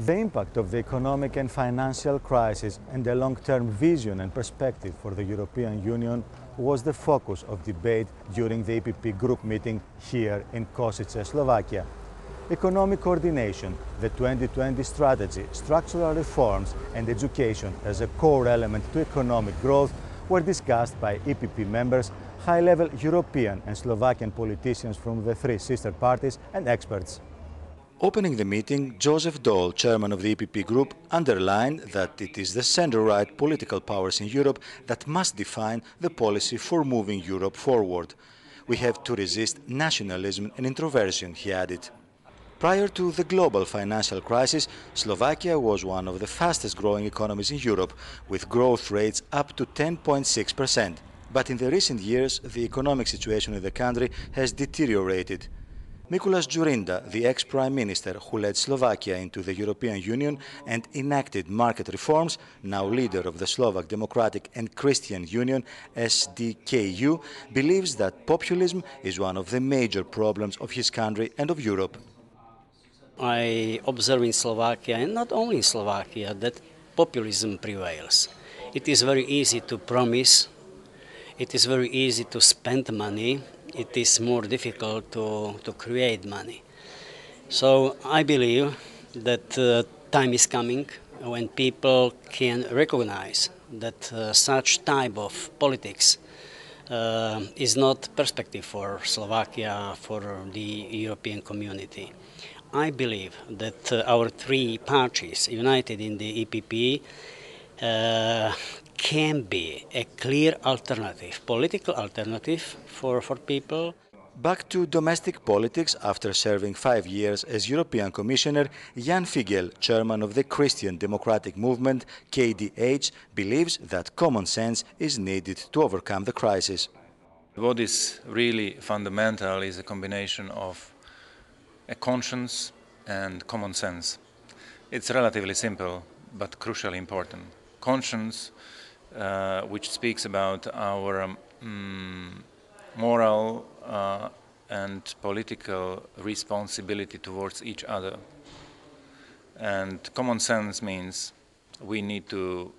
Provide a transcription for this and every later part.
The impact of the economic and financial crisis and the long-term vision and perspective for the European Union was the focus of debate during the EPP Group meeting here in Košice, Slovakia. Economic coordination, the 2020 strategy, structural reforms and education as a core element to economic growth were discussed by EPP members, high-level European and Slovakian politicians from the three sister parties and experts. Opening the meeting, Joseph Daul, chairman of the EPP Group, underlined that it is the center-right political powers in Europe that must define the policy for moving Europe forward. We have to resist nationalism and introversion, he added. Prior to the global financial crisis, Slovakia was one of the fastest-growing economies in Europe, with growth rates up to 10.6%. But in the recent years, the economic situation in the country has deteriorated. Mikuláš Dzurinda, the ex-prime minister who led Slovakia into the European Union and enacted market reforms, now leader of the Slovak Democratic and Christian Union, SDKU, believes that populism is one of the major problems of his country and of Europe. I observe in Slovakia, and not only in Slovakia, that populism prevails. It is very easy to promise, it is very easy to spend money, it is more difficult to create money. So I believe that time is coming when people can recognize that such type of politics is not perspective for Slovakia, for the European community. I believe that our three parties united in the EPP can be a clear alternative, political alternative for people. Back to domestic politics, after serving 5 years as European Commissioner, Jan Figel, chairman of the Christian Democratic Movement, KDH, believes that common sense is needed to overcome the crisis. What is really fundamental is a combination of a conscience and common sense. It's relatively simple, but crucially important. Conscience, which speaks about our moral and political responsibility towards each other. And common sense means we need to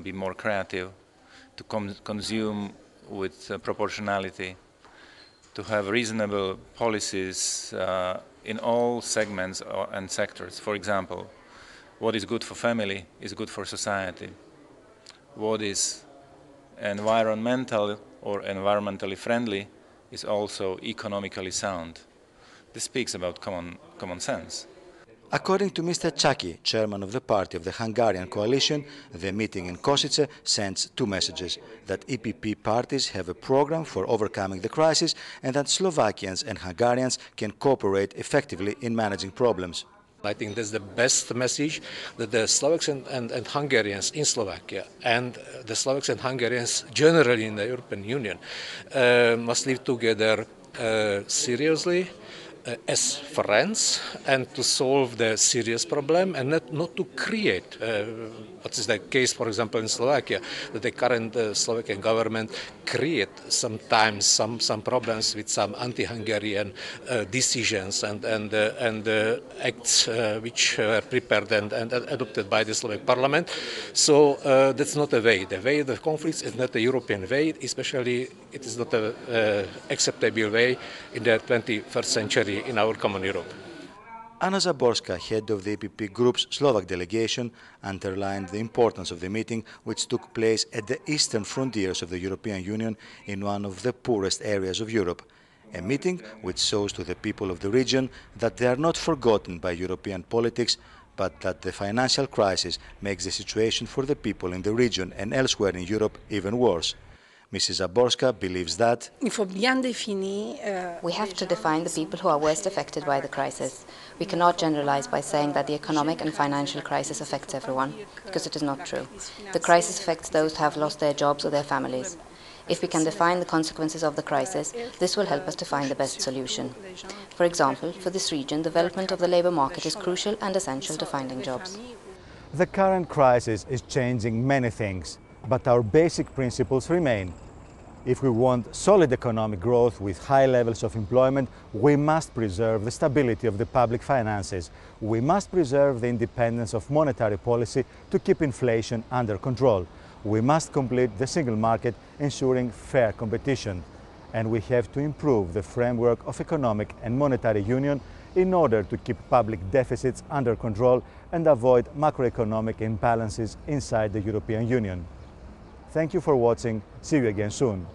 be more creative, to consume with proportionality, to have reasonable policies in all segments and sectors. For example, what is good for family is good for society. What is environmental or environmentally friendly is also economically sound. This speaks about common sense. According to Mr. Csaki, chairman of the party of the Hungarian coalition, the meeting in Košice sends two messages: that EPP parties have a program for overcoming the crisis and that Slovakians and Hungarians can cooperate effectively in managing problems. I think that's the best message, that the Slovaks and Hungarians in Slovakia and the Slovaks and Hungarians generally in the European Union must live together seriously, as friends, and to solve the serious problem and not to create, what is the case, for example, in Slovakia, that the current Slovakian government create sometimes some problems with some anti-Hungarian decisions and acts which were prepared and adopted by the Slovak parliament. So that's not a way. The way of the conflicts is not a European way, especially it is not an acceptable way in the 21st century in our common Europe. Anna Zaborska, head of the EPP Group's Slovak delegation, underlined the importance of the meeting, which took place at the eastern frontiers of the European Union in one of the poorest areas of Europe. A meeting which shows to the people of the region that they are not forgotten by European politics, but that the financial crisis makes the situation for the people in the region and elsewhere in Europe even worse. Mrs. Zaborska believes that we have to define the people who are worst affected by the crisis. We cannot generalize by saying that the economic and financial crisis affects everyone, because it is not true. The crisis affects those who have lost their jobs or their families. If we can define the consequences of the crisis, this will help us to find the best solution. For example, for this region, development of the labor market is crucial and essential to finding jobs. the current crisis is changing many things, but our basic principles remain. If we want solid economic growth with high levels of employment, we must preserve the stability of the public finances. We must preserve the independence of monetary policy to keep inflation under control. We must complete the single market, ensuring fair competition. And we have to improve the framework of economic and monetary union in order to keep public deficits under control and avoid macroeconomic imbalances inside the European Union. Thank you for watching. See you again soon.